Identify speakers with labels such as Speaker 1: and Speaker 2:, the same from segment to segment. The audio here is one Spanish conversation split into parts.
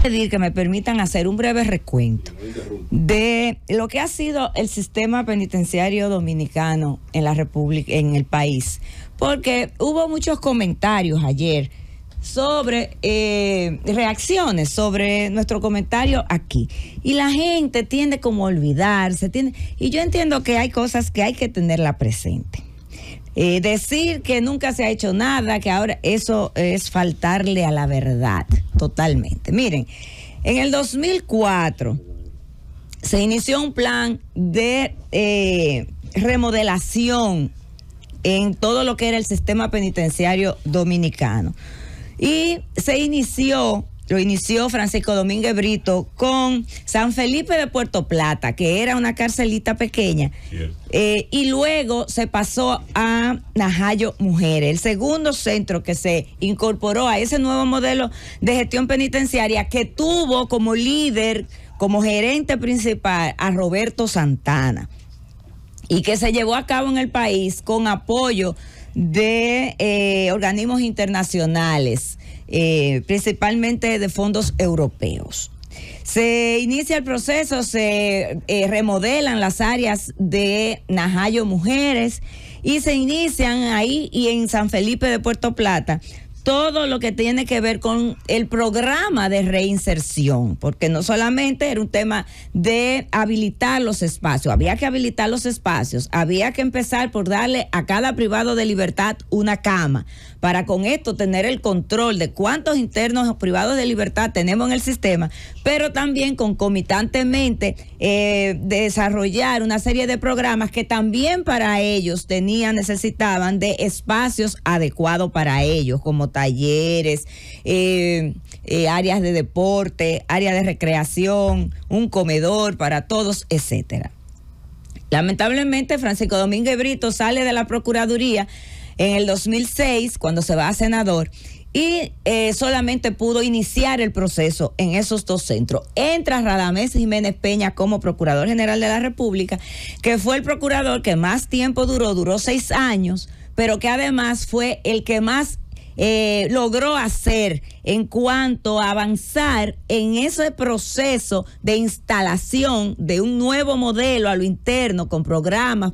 Speaker 1: pedir que me permitan hacer un breve recuento de lo que ha sido el sistema penitenciario dominicano en la República, en el país, porque hubo muchos comentarios ayer sobre reacciones sobre nuestro comentario aquí, y la gente tiende como a olvidarse, y yo entiendo que hay cosas que hay que tenerla presente. Decir que nunca se ha hecho nada, que ahora eso es faltarle a la verdad, totalmente. Miren, en el 2004 se inició un plan de remodelación en todo lo que era el sistema penitenciario dominicano. Y lo inició Francisco Domínguez Brito con San Felipe de Puerto Plata, que era una carcelita pequeña, y luego se pasó a Najayo Mujeres, el segundo centro que se incorporó a ese nuevo modelo de gestión penitenciaria, que tuvo como líder, como gerente principal, a Roberto Santana, y que se llevó a cabo en el país con apoyo de organismos internacionales, principalmente de fondos europeos. Se inicia el proceso, se remodelan las áreas de Najayo Mujeres y se inician ahí y en San Felipe de Puerto Plata todo lo que tiene que ver con el programa de reinserción, porque no solamente era un tema de habilitar los espacios, había que habilitar los espacios, había que empezar por darle a cada privado de libertad una cama, para con esto tener el control de cuántos internos o privados de libertad tenemos en el sistema, pero también concomitantemente desarrollar una serie de programas que también para ellos necesitaban de espacios adecuados para ellos, como talleres, áreas de deporte, áreas de recreación, un comedor para todos, etcétera. Lamentablemente, Francisco Domínguez Brito sale de la Procuraduría en el 2006, cuando se va a senador, y solamente pudo iniciar el proceso en esos dos centros. Entra Radamés Jiménez Peña como Procurador General de la República, que fue el procurador que más tiempo duró 6 años, pero que además fue el que más logró hacer en cuanto a avanzar en ese proceso de instalación de un nuevo modelo a lo interno, con programas,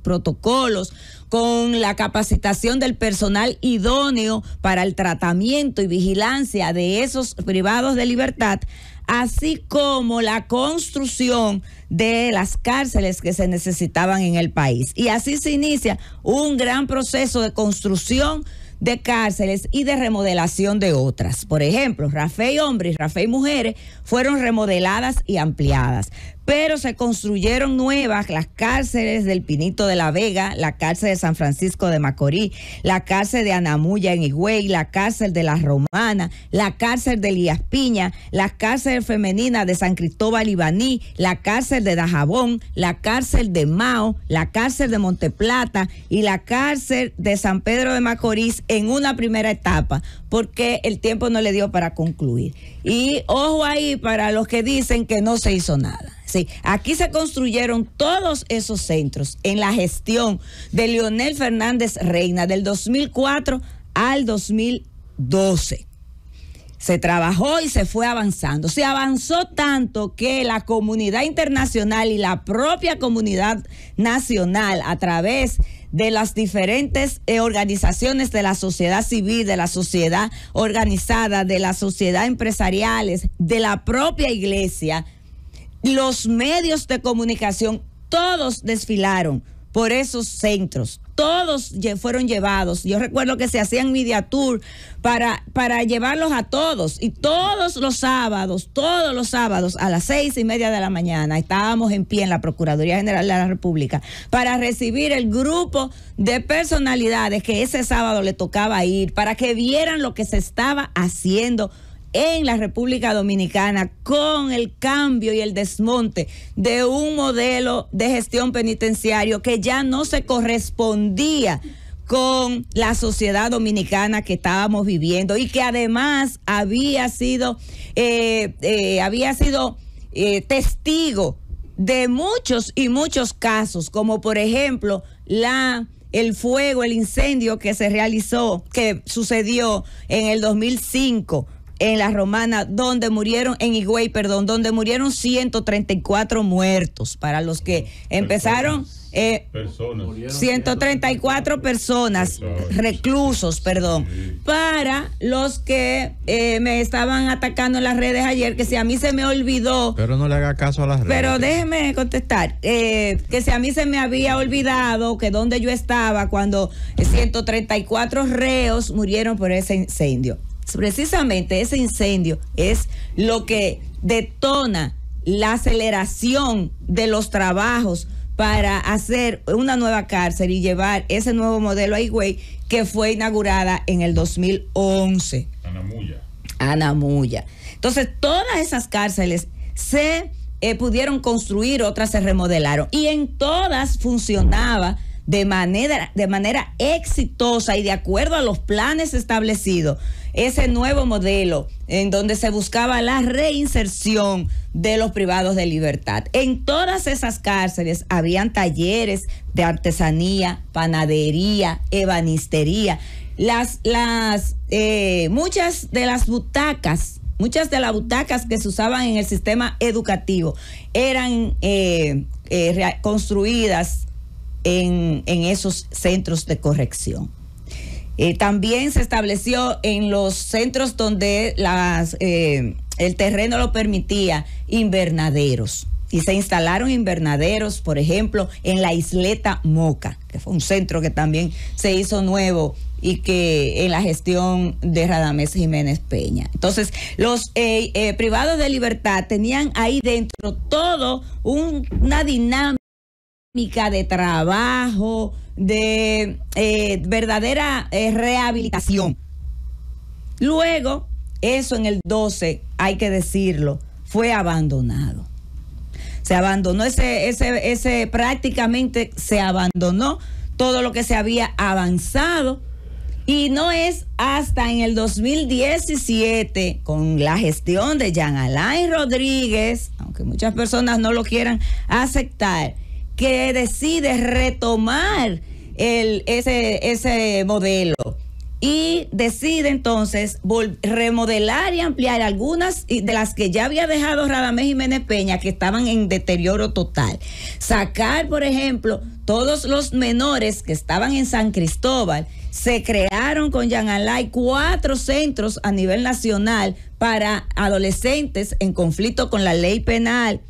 Speaker 1: protocolos, con la capacitación del personal idóneo para el tratamiento y vigilancia de esos privados de libertad, así como la construcción de las cárceles que se necesitaban en el país. Y así se inicia un gran proceso de construcción de cárceles y de remodelación de otras. Por ejemplo, Rafey Hombres y Rafey Mujeres fueron remodeladas y ampliadas, pero se construyeron nuevas las cárceles del Pinito de la Vega, la cárcel de San Francisco de Macorís, la cárcel de Anamuya en Higüey, la cárcel de La Romana, la cárcel de Elías Piña, la cárcel femenina de San Cristóbal y Baní, la cárcel de Dajabón, la cárcel de Mao, la cárcel de Monteplata y la cárcel de San Pedro de Macorís en una primera etapa, porque el tiempo no le dio para concluir. Y ojo ahí para los que dicen que no se hizo nada. Sí, aquí se construyeron todos esos centros en la gestión de Leonel Fernández Reina del 2004 al 2012. Se trabajó y se fue avanzando. Se avanzó tanto que la comunidad internacional y la propia comunidad nacional, a través de las diferentes organizaciones de la sociedad civil, de la sociedad organizada, de las sociedades empresariales, de la propia iglesia, los medios de comunicación, todos desfilaron por esos centros, todos fueron llevados. Yo recuerdo que se hacían media tour para llevarlos a todos, y todos los sábados a las 6:30 de la mañana estábamos en pie en la Procuraduría General de la República para recibir el grupo de personalidades que ese sábado le tocaba ir, para que vieran lo que se estaba haciendo en la República Dominicana con el cambio y el desmonte de un modelo de gestión penitenciario que ya no se correspondía con la sociedad dominicana que estábamos viviendo, y que además había sido testigo de muchos casos, como por ejemplo el fuego, el incendio que sucedió en el 2005 en La Romana, donde murieron, en Higüey, perdón, donde murieron 134 muertos. Para los que empezaron, 134 personas, reclusos, perdón.
Speaker 2: Sí.
Speaker 1: Para los que me estaban atacando en las redes ayer, que si a mí se me olvidó.
Speaker 3: Pero no le haga caso a las redes.
Speaker 1: Pero déjeme contestar, que si a mí se me había olvidado que donde yo estaba cuando 134 reos murieron por ese incendio. Precisamente ese incendio es lo que detona la aceleración de los trabajos para hacer una nueva cárcel y llevar ese nuevo modelo a Higüey, que fue inaugurada en el 2011. Anamuya. Entonces, todas esas cárceles se pudieron construir, otras se remodelaron, y en todas funcionaba de manera exitosa y de acuerdo a los planes establecidos, ese nuevo modelo en donde se buscaba la reinserción de los privados de libertad. En todas esas cárceles habían talleres de artesanía, panadería, ebanistería. Muchas de las butacas que se usaban en el sistema educativo eran construidas en esos centros de corrección. También se estableció en los centros donde el terreno lo permitía, invernaderos. Y se instalaron invernaderos, por ejemplo, en la isleta Moca, que fue un centro que también se hizo nuevo y que en la gestión de Radamés Jiménez Peña. Entonces, los privados de libertad tenían ahí dentro todo una dinámica de trabajo, de verdadera rehabilitación. Luego, eso en el 12, hay que decirlo, fue abandonado. Se abandonó prácticamente se abandonó todo lo que se había avanzado, y no es hasta en el 2017, con la gestión de Jean Alain Rodríguez, aunque muchas personas no lo quieran aceptar, que decide retomar ese modelo y decide entonces remodelar y ampliar algunas de las que ya había dejado Radamés Jiménez Peña, que estaban en deterioro total. Sacar, por ejemplo, todos los menores que estaban en San Cristóbal. Se crearon con Jean Alain 4 centros a nivel nacional para adolescentes en conflicto con la ley penal,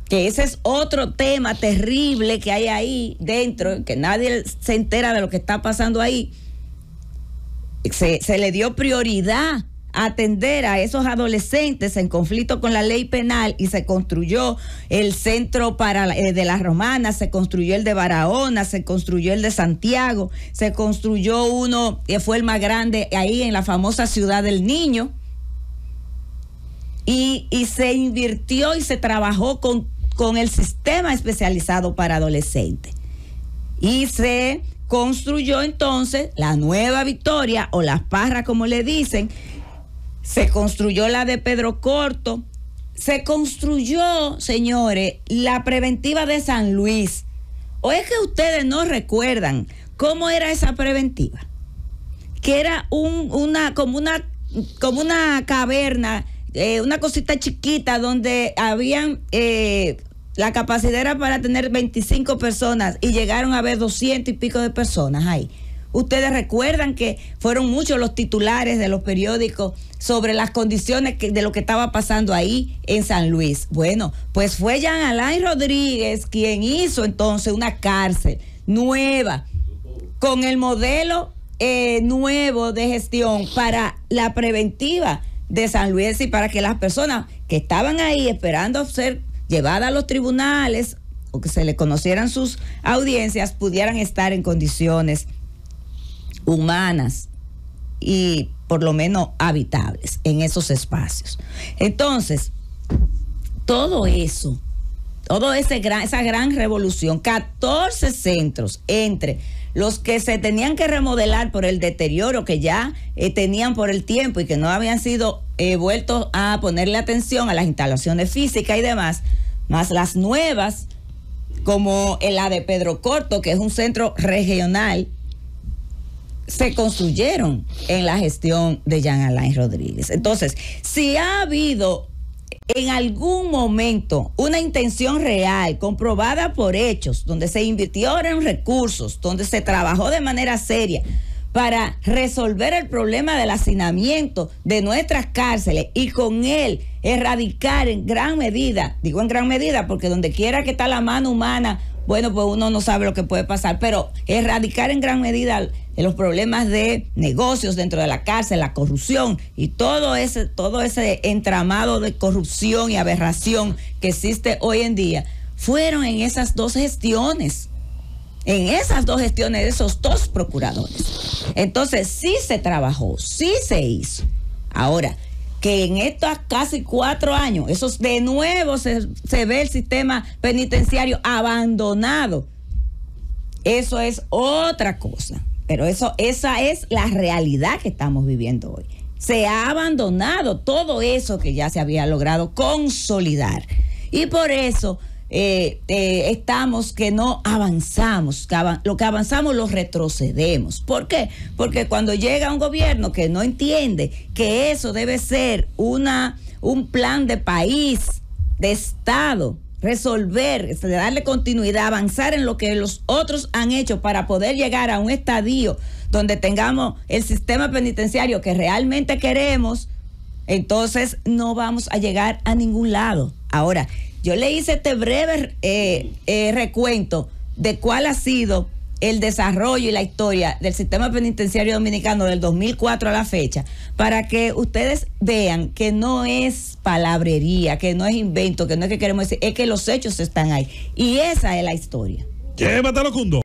Speaker 1: que ese es otro tema terrible que hay ahí dentro, que nadie se entera de lo que está pasando ahí. Se le dio prioridad a atender a esos adolescentes en conflicto con la ley penal, y se construyó el centro de La Romana, se construyó el de Barahona, se construyó el de Santiago, se construyó uno que fue el más grande ahí en la famosa Ciudad del Niño, y se invirtió y se trabajó con el sistema especializado para adolescentes, y se construyó entonces la Nueva Victoria, o Las Parras como le dicen. Se construyó la de Pedro Corto, se construyó, señores, la preventiva de San Luis. ¿O es que ustedes no recuerdan cómo era esa preventiva? Que era como una caverna, una cosita chiquita donde habían la capacidad era para tener 25 personas y llegaron a haber 200 y pico de personas ahí. Ustedes recuerdan que fueron muchos los titulares de los periódicos sobre las condiciones de lo que estaba pasando ahí en San Luis. Bueno, pues fue Jean Alain Rodríguez quien hizo entonces una cárcel nueva, con el modelo nuevo de gestión para la preventiva de San Luis, y para que las personas que estaban ahí esperando ser llevadas a los tribunales o que se le conocieran sus audiencias pudieran estar en condiciones humanas y por lo menos habitables en esos espacios. Entonces, todo eso, esa gran revolución, 14 centros entre los que se tenían que remodelar por el deterioro que ya tenían por el tiempo y que no habían sido vueltos a ponerle atención a las instalaciones físicas y demás, más las nuevas, como la de Pedro Corto, que es un centro regional se construyeron en la gestión de Jean Alain Rodríguez. Entonces, si ha habido en algún momento una intención real, comprobada por hechos, donde se invirtieron recursos, donde se trabajó de manera seria para resolver el problema del hacinamiento de nuestras cárceles y con él erradicar en gran medida, digo en gran medida porque donde quiera que está la mano humana, bueno, pues uno no sabe lo que puede pasar, pero erradicar en gran medida los problemas de negocios dentro de la cárcel, la corrupción y todo ese entramado de corrupción y aberración que existe hoy en día, fueron en esas dos gestiones. En esas dos gestiones de esos dos procuradores. Entonces sí se trabajó, sí se hizo. Ahora, que en estos casi 4 años, esos de nuevo se ve el sistema penitenciario abandonado. Eso es otra cosa. Pero esa es la realidad que estamos viviendo hoy. Se ha abandonado todo eso que ya se había logrado consolidar. Y por eso estamos que no avanzamos, lo que avanzamos lo retrocedemos. ¿Por qué? Porque cuando llega un gobierno que no entiende que eso debe ser un plan de país, de Estado, resolver, darle continuidad, avanzar en lo que los otros han hecho para poder llegar a un estadio donde tengamos el sistema penitenciario que realmente queremos, entonces no vamos a llegar a ningún lado. Ahora, yo le hice este breve recuento de cuál ha sido el desarrollo y la historia del sistema penitenciario dominicano del 2004 a la fecha, para que ustedes vean que no es palabrería, que no es invento, que no es que queremos decir, es que los hechos están ahí. Y esa es la historia.
Speaker 2: Llévatelo, Cundo.